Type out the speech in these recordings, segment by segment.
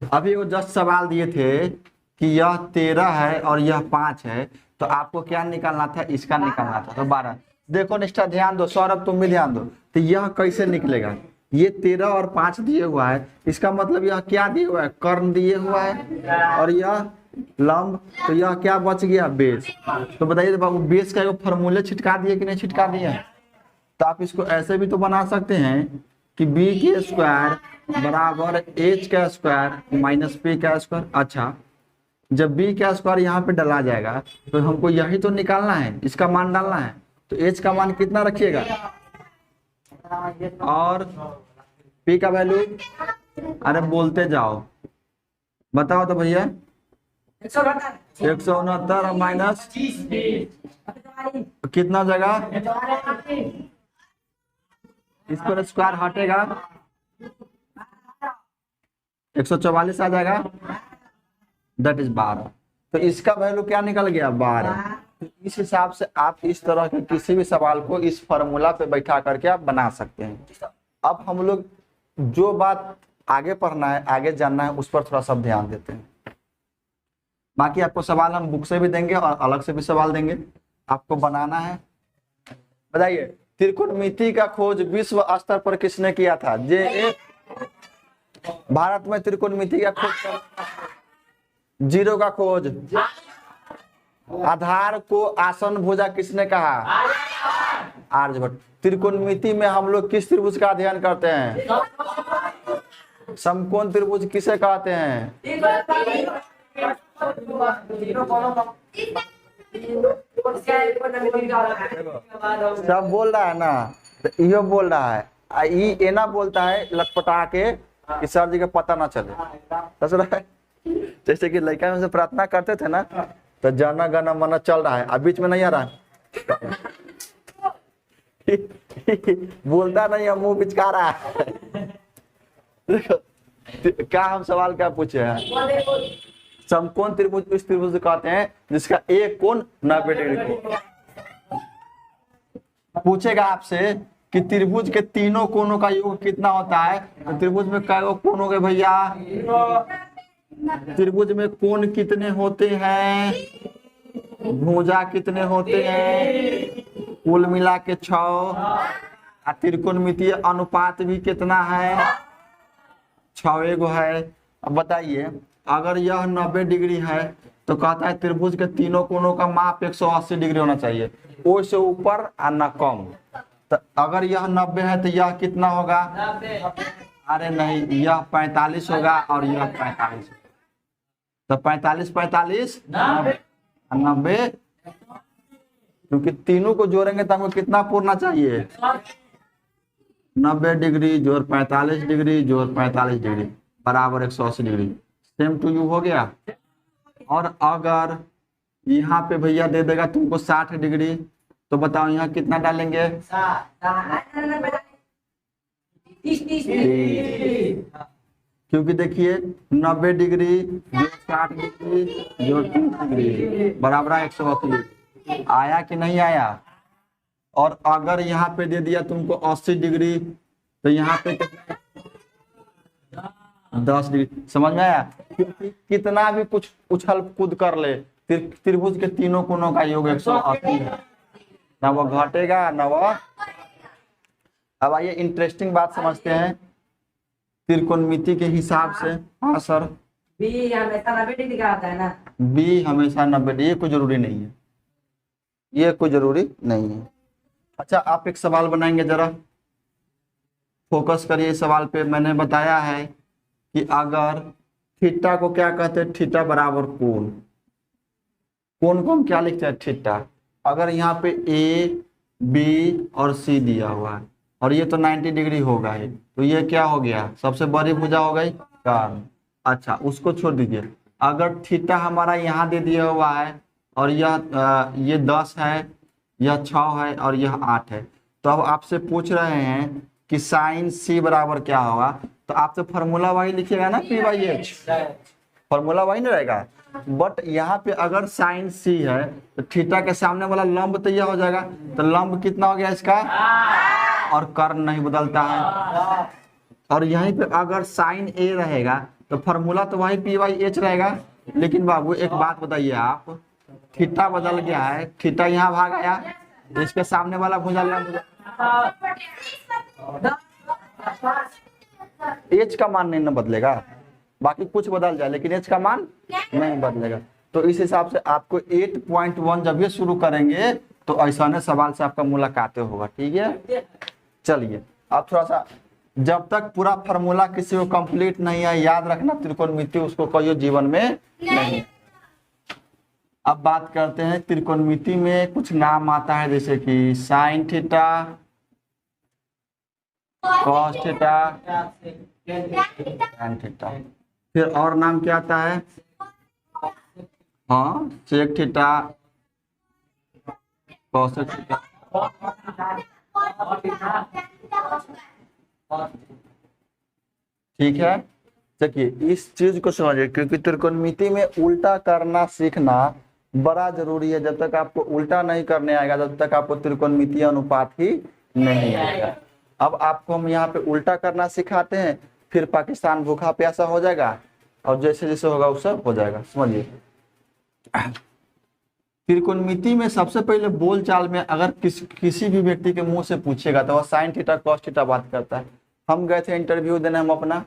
अभी वो जस्ट सवाल दिए थे कि यह 13 है और यह 5 है, तो आपको क्या निकालना था, इसका निकालना था, तो 12। देखो निष्ठा ध्यान दो, सौरभ तुम भी ध्यान दो, तो यह कैसे निकलेगा, ये 13 और 5 दिए हुआ है, इसका मतलब यह क्या दिए हुआ है, कर्ण दिए हुआ है, और यह लंब, तो यह क्या बच गया, बेस। तो बताइए बाबू, बेस का फॉर्मूले छिटका दिए कि नहीं छिटका दिए। तो आप इसको ऐसे भी तो बना सकते हैं कि बी के स्क्वायर बराबर एच का स्क्वायर माइनस पी का स्क्वायर। अच्छा, जब बी का स्क्वायर यहाँ पे डाला जाएगा तो हमको यही तो निकालना है, इसका मान डालना है, तो एच का मान कितना रखिएगा और पी का वैल्यू, अरे बोलते जाओ, बताओ तो भैया, 169 माइनस कितना जगह, इस पर स्क्वायर हटेगा 144 आ जाएगा, दैट इज 12। तो इसका वैल्यू क्या निकल गया, 12। तो इस हिसाब से आप इस तरह के किसी भी सवाल को इस फॉर्मूला पे बैठा करके आप बना सकते हैं। अब हम लोग जो बात आगे पढ़ना है, आगे जानना है, उस पर थोड़ा सा ध्यान देते हैं। बाकी आपको सवाल हम बुक से भी देंगे और अलग से भी सवाल देंगे, आपको बनाना है। बताइए, त्रिकोणमिति का खोज विश्व स्तर पर किसने किया था, जे भारत में त्रिकोणमिति का खोज, जीरो का खोज, आधार को आसन भुजा किसने कहा, आर्यभट्ट। त्रिकोणमिति में हम लोग किस त्रिभुज का अध्ययन करते हैं, समकोण त्रिभुज किसे कहते हैं, सब बोल रहा है ना, तो यो बोल रहा है, ये ना बोलता है लटपटा के कि सर जी का पता ना चले। जैसे कि लड़का में से प्रार्थना करते थे ना, तो जन गण मन चल रहा है, अब बीच में नहीं आ रहा है बोलता नहीं है, मुंह बिचका रहा है। देखो क्या हम सवाल क्या पूछे हैं, समकोण त्रिभुज उस त्रिभुज कहते हैं जिसका एक कोण 90 डिग्री को। पूछेगा आपसे कि त्रिभुज के तीनों कोणों का योग कितना होता है, तो त्रिभुज में कई कोण हो गए भैया, त्रिभुज में कोण कितने होते हैं, भुजा कितने होते हैं, कुल मिला के 6। त्रिकोणमितीय अनुपात भी कितना है, 6 गो है। अब बताइए, अगर यह 90 डिग्री है तो कहता है त्रिभुज के तीनों कोणों का माप 180 डिग्री होना चाहिए, ओ से ऊपर और न कम। तो अगर यह 90 है तो यह कितना होगा, अरे नहीं, यह 45 होगा और यह 45, तो 45 45 90, क्योंकि तीनों को जोड़ेंगे तो हमको कितना पूर्णा चाहिए, 90 डिग्री जोड़ 45 डिग्री जोड़ 45 डिग्री बराबर 180 डिग्री। सेम टू यू हो गया। और अगर यहाँ पे भैया दे देगा तुमको 60 डिग्री, तो बताओ यहाँ कितना डालेंगे, क्योंकि देखिए 90 डिग्री जो 60 डिग्री जो 30 डिग्री बराबर 180 आया कि नहीं आया। और अगर यहाँ पे दे दिया तुमको 80 डिग्री, तो यहाँ पे कितना, 10 डिग्री। समझ में आया, क्योंकि कितना भी कुछ उछल कूद कर ले, त्रिभुज के तीनों कोणों का योग 180 है, ना वो घटेगा ना वो। अब आइए इंटरेस्टिंग बात समझते हैं त्रिकोणमिति के हिसाब से। हाँ सर, बी हमेशा 90 डिग्री का आता है ना, बी हमेशा 90 डिग्री, ये कोई जरूरी नहीं है, ये कोई जरूरी नहीं है। अच्छा, आप एक सवाल बनाएंगे, जरा फोकस करिए सवाल पे। मैंने बताया है कि अगर थीटा को क्या कहते हैं, थीटा बराबर कोण, कोण को हम क्या लिखते हैं, थीटा। अगर यहाँ पे ए बी और सी दिया हुआ है और ये तो 90 डिग्री होगा ही, तो ये क्या हो गया, सबसे बड़ी भुजा हो गई कर्ण। अच्छा, उसको छोड़ दीजिए। अगर थीटा हमारा यहाँ दे दिया हुआ है और यह ये 10 है, यह 6 है और यह 8 है, तो अब आपसे पूछ रहे हैं कि साइन सी बराबर क्या होगा, तो आप तो फॉर्मूला वही लिखिएगा ना, पी बाई एच, फॉर्मूला वही नहीं रहेगा। बट यहाँ पे अगर साइन सी है तो थीटा के सामने वाला लंब तो यह हो जाएगा, तो लंब कितना हो गया इसका, और कर्ण नहीं बदलता है। और यहीं पे अगर साइन ए रहेगा तो फॉर्मूला तो वही पी बाई एच रहेगा। लेकिन बाबू एक बात बताइए आप, थीटा बदल गया है, थीटा यहाँ भाग आया, तो इसके सामने वाला भुजा लिया, एच का मान नहीं ना बदलेगा, बाकी कुछ बदल जाए लेकिन एच का मान नहीं बदलेगा। तो इस हिसाब से आपको 8.1 जब ये शुरू करेंगे तो ऐसा सवाल से आपका मुलाकात होगा। ठीक है, चलिए अब थोड़ा सा, जब तक पूरा फार्मूला किसी को कंप्लीट नहीं है, याद रखना त्रिकोणमिति उसको कहियो जीवन में नहीं। अब बात करते हैं त्रिकोणमिति में कुछ नाम आता है, जैसे कि sine theta, cos theta, tan theta. फिर और नाम क्या आता है? हाँ, सेक थीटा, कॉसेक थीटा। ठीक है, देखिए इस चीज को समझिए, क्योंकि त्रिकोणमिति में उल्टा करना सीखना बड़ा जरूरी है। जब तक आपको उल्टा नहीं करने आएगा तब तक आपको त्रिकोणमितीय अनुपात ही नहीं आएगा। अब आपको हम यहाँ पे उल्टा करना सिखाते हैं, फिर पाकिस्तान भूखा प्यासा हो जाएगा और जैसे जैसे होगा वो सब हो जाएगा। समझिए, त्रिकोणमिति में सबसे पहले बोलचाल में अगर किसी भी व्यक्ति के मुंह से पूछेगा तो वह साइन थीटा कॉस थीटा बात करता है। हम गए थे इंटरव्यू देने हम अपना,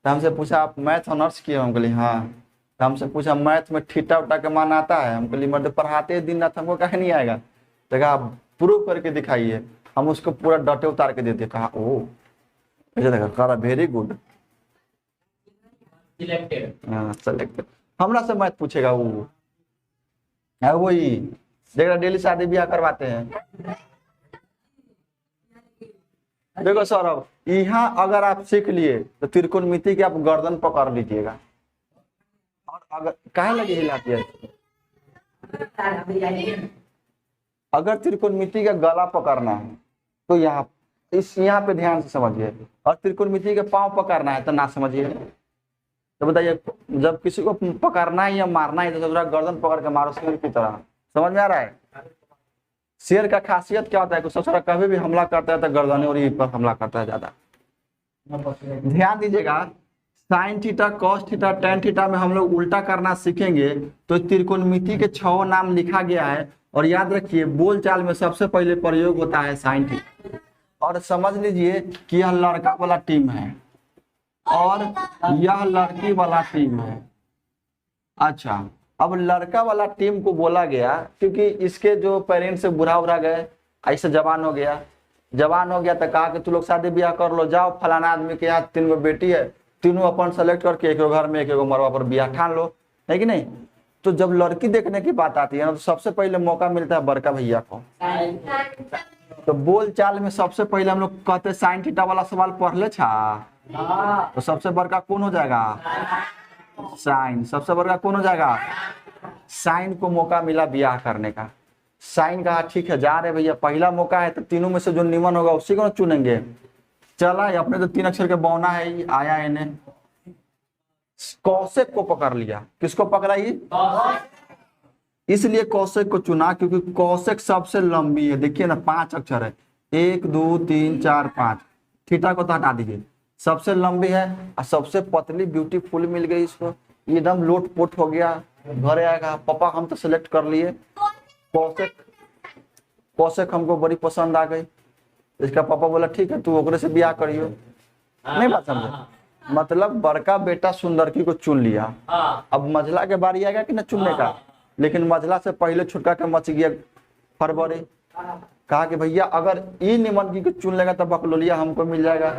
तो हमसे पूछा आप मैथ ऑनर्स किए? हम कहली हाँ। तो हमसे पूछा मैथ में थीटा उटा के मान आता है? हम कहली मर्द पढ़ाते दिन रात हमको कहीं नहीं आएगा। तो कहा आप प्रूव करके दिखाइए। हम उसको पूरा डटे उतार के देते। कहा ओ ऐसे देखा, कहा वेरी गुड, सिलेक्टेड। हमरा से मैथ पूछेगा वो है, वही देख डेली शादी ब्याह करवाते हैं। देखो सौरभ, यहाँ अगर आप सीख लिए तो त्रिकोणमिति की आप गर्दन पकड़ लीजिएगा। और अगर काहे लगे हिलाती है, अगर त्रिकोणमिति का गला पकड़ना है तो यहाँ पे ध्यान से समझिए, और त्रिकोणमिति के पांव पकड़ना है तो ना समझिए। तो बताइए, जब किसी को पकड़ना है या मारना है तो थोड़ा गर्दन पकड़ के मारो शेर की तरह। समझ में आ रहा है? शेर का खासियत क्या होता है? ससुरा कभी भी हमला करता है तो गर्दन और पर हमला करता है ज्यादा। ध्यान दीजिएगा, sine theta cos theta tan theta में हम लोग उल्टा करना सीखेंगे। तो त्रिकोणमिति के 6 नाम लिखा गया है, और याद रखिए बोलचाल में सबसे पहले प्रयोग होता है साइन थीटा। और समझ लीजिए कि यह लड़का वाला टीम है और यह लड़की वाला टीम है। अच्छा, अब लड़का वाला टीम को बोला गया क्योंकि इसके जो पेरेंट्स से बुढ़ा उड़ा गए, ऐसे जवान हो गया तो कहा कि तू लोग शादी ब्याह कर लो, जाओ फलाना आदमी के यहाँ 3 गो बेटी है, तीनों अपन सेलेक्ट करके एक घर में एक मरवा पर ब्याह ठान लो, है कि नहीं? तो जब लड़की देखने की बात आती है ना, तो सबसे पहले मौका मिलता है बड़का भैया को। तो बोल चाल में सबसे पहले हम लोग कहते साइन थीटा वाला सवाल पढ़ ले छा, तो सबसे बड़का कौन हो जाएगा? साइन। सबसे बड़का कौन हो जाएगा? साइन को मौका मिला ब्याह करने का। साइन कहा ठीक है जा रहे भैया, पहला मौका है तो तीनों में से जो निमन होगा उसी को चुनेंगे। चला, अपने तो 3 अक्षर के बौना है, आया इन्हें कौशिक को पकड़ लिया। किसको पकड़ा? इसलिए कौशिक को चुना क्योंकि कौशिक सबसे लंबी है। देखिए ना 5 अक्षर है, 1 2 3 4 5। थीटा को तो हटा दीजिए, सबसे लंबी है और सबसे पतली ब्यूटीफुल मिल गई इसको, एकदम लोट पोट हो गया। घरे आएगा पापा हम तो सिलेक्ट कर लिए कौशिक हमको बड़ी पसंद आ गई। इसका पापा बोला ठीक है तू ओकरे से ब्याह करियो। नहीं बात समझे? मतलब बड़का बेटा सुंदरकी को चुन लिया। अब मझला के बारी आएगा कि ना चुनने का, लेकिन मझला से पहले छुटका के मच गया फरवरी। कहा कि भैया अगर ई निमन की चुन लेगा तो बकलोलिया हमको मिल जाएगा।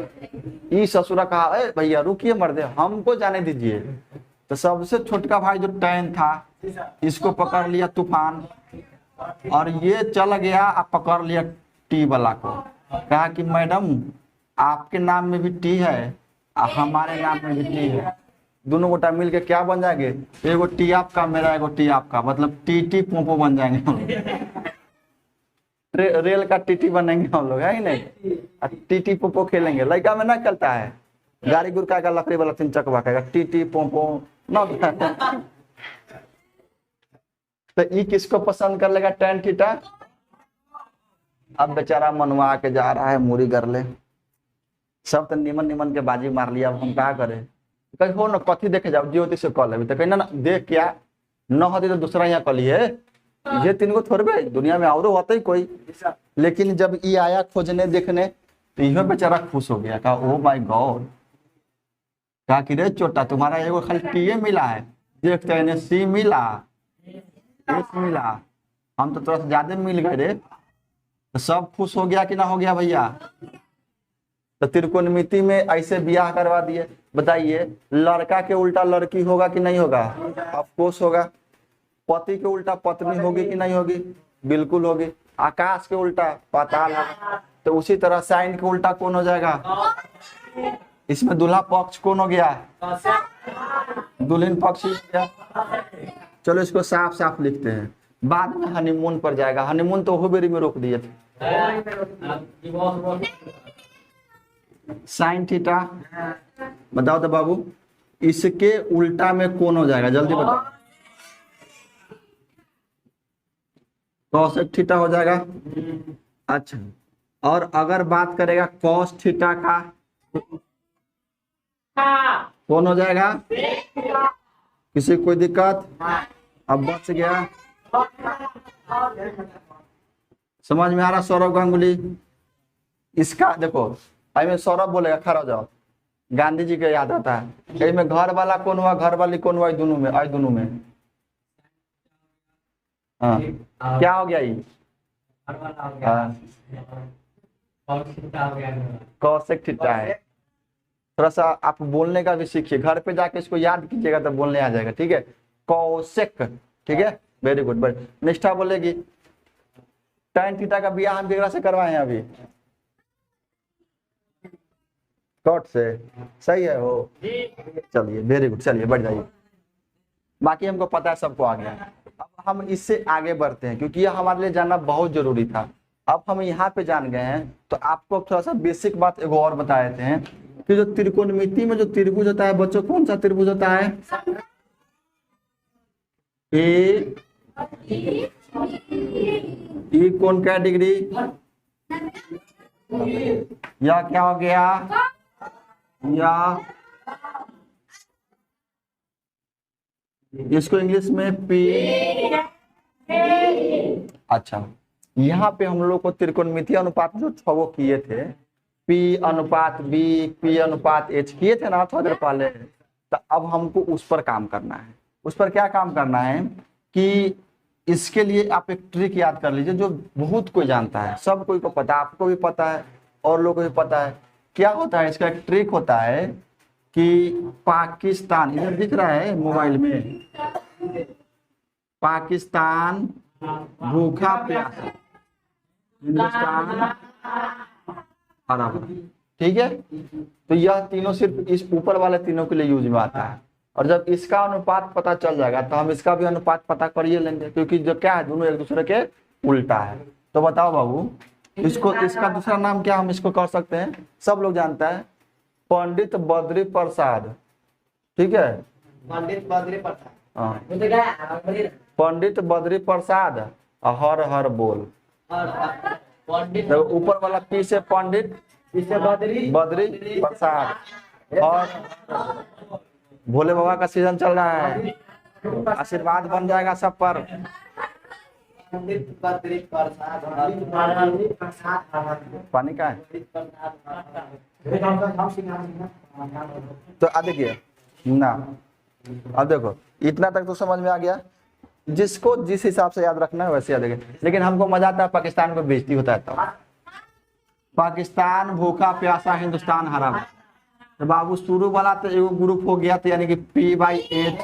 ई ससुरा कहा ए भैया रुकिए मर्दे हमको जाने दीजिए। तो सबसे छोटका भाई जो टैन था इसको पकड़ लिया तूफान, और ये चल गया और पकड़ लिया टी वाला को। कहा कि मैडम आपके नाम में भी टी है और हमारे नाम में भी टी है, दोनों गोटा मिलके क्या बन जाएंगे? एगो टी आपका मेरा एगो टी आपका, मतलब टी पोपो बन जाएंगे हम लोग। रेल का टीटी बनेंगे हम लोग, है ही नहीं? टीटी पोपो खेलेंगे। लड़का में ना चलता है गाड़ी गुरका का लकड़ी वाला 3 चकवा का टीटी पोपो ना। तो ई किसको पसंद कर लेगा? tan theta. अब बेचारा मनवा के जा रहा है मूरी कर ले, सब तो निमन निमन के बाजी मार लिया। अब हम क्या करें? कहीं हो ना कथी देखे जाओ ज्योति से कल अभी तो कहीं ना देख क्या न होती तो दूसरा यहाँ कल है। ये तीन को थोड़े दुनिया में और होता ही कोई। लेकिन जब ये आया खोजने देखने तो यह बेचारा खुश हो गया, कहा ओ माय गॉड, कहा कि रे छोटा तुम्हारा एगो खाली टीए मिला है, देखते हैं सी मिला, एस मिला, हम तो थोड़ा सा ज्यादा मिल गए रे। तो सब खुश हो गया कि ना हो गया भैया? तो त्रिकोणमिति में ऐसे ब्याह करवा दिए। बताइए लड़का के उल्टा लड़की होगा कि नहीं होगा? ऑफ कोर्स होगा। पति के उल्टा पत्नी होगी कि नहीं होगी? बिल्कुल होगी। आकाश के उल्टा पाताल होगा। तो उसी तरह साइन के उल्टा कौन हो जाएगा? इसमें दूल्हा पक्ष कौन हो गया? दुल्हन पक्ष हो गया। चलो इसको साफ साफ लिखते हैं, बाद में हनीमून पर जाएगा। हनीमून तो बेरी में रोक दिए थे। साइन थीटा बताओ तो बाबू, इसके उल्टा में कौन हो जाएगा? जल्दी बताओ। कॉसेक थीटा हो जाएगा। अच्छा, और अगर बात करेगा कॉस थीटा का कौन हो जाएगा? किसी कोई दिक्कत? अब बच गया। समझ में आ रहा सौरभ गांगुली? इसका देखो, में सौरभ बोलेगा खड़ा हो जाओ, गांधी जी के याद आता है। कहीं में घर वाला कौन हुआ, घर वाली कौन हुआ? दोनों में, आई दोनों में। हाँ क्या हो गया ये? कौशिक थीटा है। थोड़ा सा आप बोलने का भी सीखिए, घर पे जाके इसको याद कीजिएगा तो बोलने आ जाएगा। ठीक है, कौशिक। ठीक है, वेरी गुड। बट निष्ठा बोलेगी tan थीटा का ब्याह हम केकरा से करवाए हैं अभी? कॉट से। सही है वो। चलिए वेरी गुड, चलिए बढ़ जाइए। बाकी हमको पता है, सबको आ गया। अब हम इससे आगे बढ़ते हैं क्योंकि यह हमारे लिए जानना बहुत जरूरी था। अब हम यहाँ पे जान गए हैं तो आपको थोड़ा सा बेसिक बात एगो और बता देते हैं कि जो त्रिकोणमिति में जो त्रिभुज होता है बच्चों, कौन सा त्रिभुज होता है? ए ई कौन क्या डिग्री? या क्या हो गया? या इसको इंग्लिश में पी। अच्छा, यहाँ पे हम लोग को त्रिकोणमितीय अनुपात जो छो किए थे, पी अनुपात बी, पी अनुपात एच किए थे ना थोड़ी देर पहले। तो अब हमको उस पर काम करना है। उस पर क्या काम करना है कि इसके लिए आप एक ट्रिक याद कर लीजिए जो बहुत कोई जानता है, सब कोई को पता है, आपको भी पता है और लोगों को भी पता है। क्या होता है इसका? एक ट्रिक होता है कि पाकिस्तान, इधर दिख रहा है मोबाइल में, पाकिस्तान भूखा प्यासा, हिंदुस्तान हरा भरा। ठीक है, तो यह तीनों सिर्फ इस ऊपर वाले तीनों के लिए यूज में आता है। और जब इसका अनुपात पता चल जाएगा तो हम इसका भी अनुपात पता करिए लेंगे, क्योंकि जो क्या है दोनों एक दूसरे के उल्टा है। तो बताओ बाबू, इसको इसका दूसरा नाम क्या हम इसको कर सकते हैं? सब लोग जानता है, पंडित बद्री प्रसाद। ठीक है, पंडित बद्री प्रसाद। हाँ, पंडित बद्री प्रसाद हर हर बोल। पंडित ऊपर वाला पी से पंडित, इसे बद्री बद्री प्रसाद। और भोले बाबा का सीजन चल रहा है, आशीर्वाद बन जाएगा सब पर। पंडित बद्री प्रसाद पानी का है तो अब देखिए ना, अब देखो इतना तक तो समझ में आ गया। जिसको जिस हिसाब से याद रखना है वैसे याद रखें, लेकिन हमको मजा आता है पाकिस्तान को बेइज्जती होता है तब। पाकिस्तान भूखा प्यासा, हिंदुस्तान हरा भरा। तो बाबू शुरू वाला तो एगो ग्रुप हो गया, तो यानी कि P/H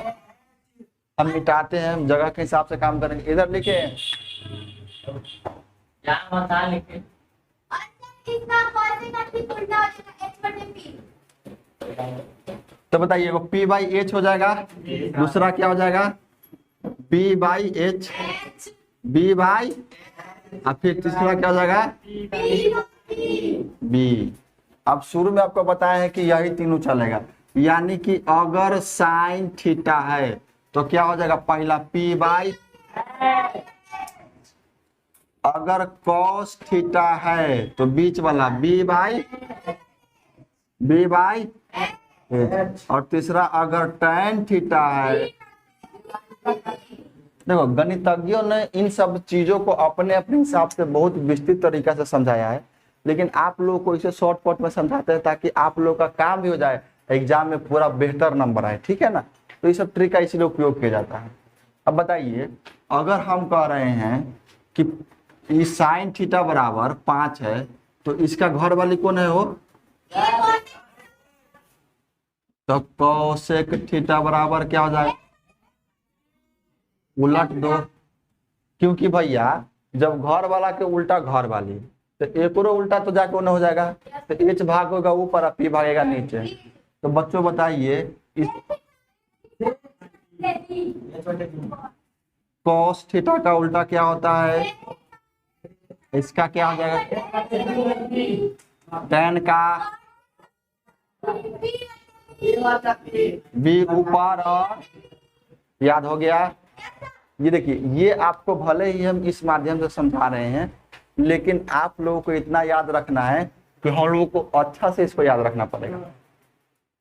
हम मिटाते हैं, हम जगह के हिसाब से काम करेंगे। इधर लिखे तो बताइए वो P/H हो जाएगा, दूसरा क्या हो जाएगा? B/H, B/, और फिर तीसरा क्या हो जाएगा? B। अब शुरू में आपको बताया है कि यही तीनों चलेगा, यानी कि अगर साइन थीटा है तो क्या हो जाएगा? पहला P/, अगर कॉस थीटा है तो बीच वाला B/, एच। और तीसरा अगर tan थीटा है, देखो गणितज्ञों ने इन सब चीजों को अपने अपने हिसाब से बहुत विस्तृत तरीका से समझाया है, लेकिन आप लोगों को इसे शॉर्टकट में समझाते हैं ताकि आप लोगों का काम भी हो जाए, एग्जाम में पूरा बेहतर नंबर आए, ठीक है ना। तो ये सब ट्रिक का इसीलिए उपयोग किया जाता है। अब बताइए, अगर हम कह रहे हैं कि ये साइन थीटा बराबर 5 है, तो इसका घर वाली कौन है हो, तो कोसेक थीटा बराबर क्या हो जाएगा, उलट दो। क्योंकि भैया जब घर वाला के उल्टा घर वाली, तो एक और उल्टा तो जाके उन्हें हो जाएगा, तो एच भाग होगा ऊपर और पी भागेगा नीचे। तो बच्चों बताइए इस कॉस थीटा का उल्टा क्या होता है, इसका क्या हो जाएगा, tan का बी ऊपर, और याद हो गया। ये देखिए, ये आपको भले ही हम इस माध्यम से समझा रहे हैं, लेकिन आप लोगों को इतना याद रखना है कि हम लोगों को अच्छा से इसको याद रखना पड़ेगा।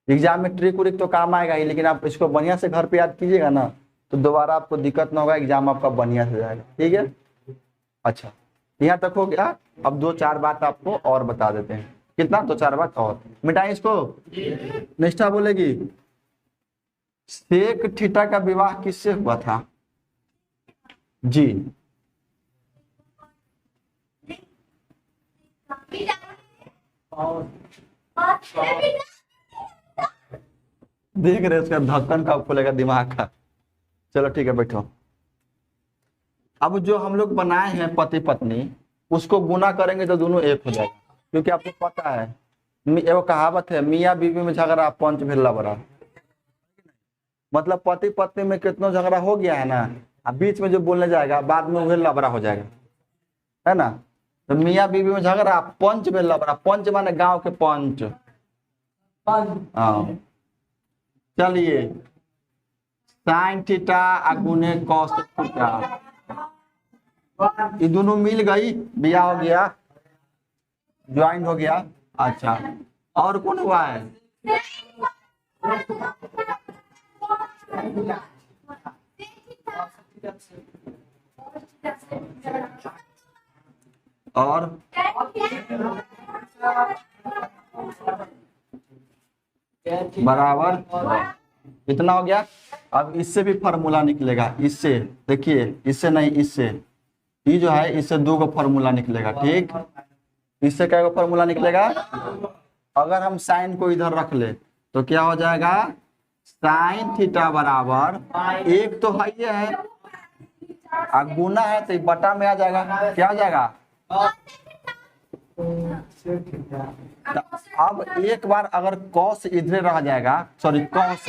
एग्जाम में ट्रिक उरिक तो काम आएगा ही, लेकिन आप इसको बढ़िया से घर पे याद कीजिएगा ना, तो दोबारा आपको दिक्कत ना होगा, एग्जाम आपका बढ़िया से जाएगा, ठीक है। अच्छा, यहाँ तक हो गया। अब 2-4 बात आपको और बता देते हैं। कितना, 2-4 बात और मिटाएं इसको। निष्ठा बोलेगी, सेक थीटा का विवाह किससे हुआ था जी, देख रहे उसका धक्कन का खुलेगा दिमाग का। चलो ठीक है, बैठो। अब जो हम लोग बनाए हैं पति पत्नी, उसको गुना करेंगे तो दोनों एक हो जाएगा, क्योंकि आपको पता है एगो कहावत है, मियाँ बीवी में झगड़ा पंच भिल्ला बड़ा। मतलब पति पत्नी में कितना झगड़ा हो गया है ना, अब बीच में जो बोलने जाएगा बाद में वही लबड़ा हो जाएगा, है ना। तो मियाँ बीवी में झगड़ा पंच में लबड़ा, पंच माने गांव के पंच। हाँ, चलिए, साइन थीटा गुने कॉस थीटा, ये दोनों मिल गई, बिया हो गया, ज्वाइन हो गया। अच्छा, और कौन हुआ है, और बराबर इतना हो गया। अब इससे भी फार्मूला निकलेगा, इससे देखिए, इससे नहीं, इससे ये जो है, इससे 2 गो फार्मूला निकलेगा, ठीक। इससे क्या फार्मूला निकलेगा, अगर हम साइन को इधर रख ले तो क्या हो जाएगा, साइन थीटा बराबर एक तो है ये है, और गुना है तो बटा में आ जाएगा, क्या हो जाएगा। अब एक बार अगर कॉस इधर रह जाएगा, सॉरी कॉस,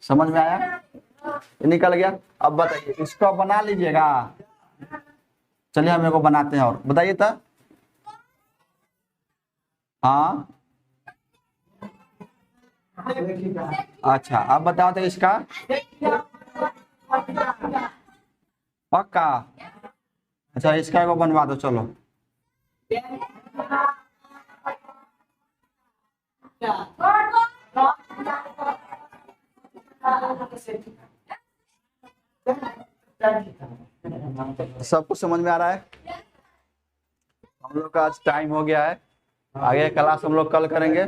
समझ में आया, निकल गया। अब बताइए, इसको बना लीजिएगा। चलिए हम को बनाते हैं, और बताइए तो। हाँ, अच्छा, अब बताओ तो इसका पक्का। अच्छा, इसका को बनवा दो, चलो। सब कुछ समझ में आ रहा है। हम लोग का आज टाइम हो गया है, आगे क्लास हम लोग कल करेंगे।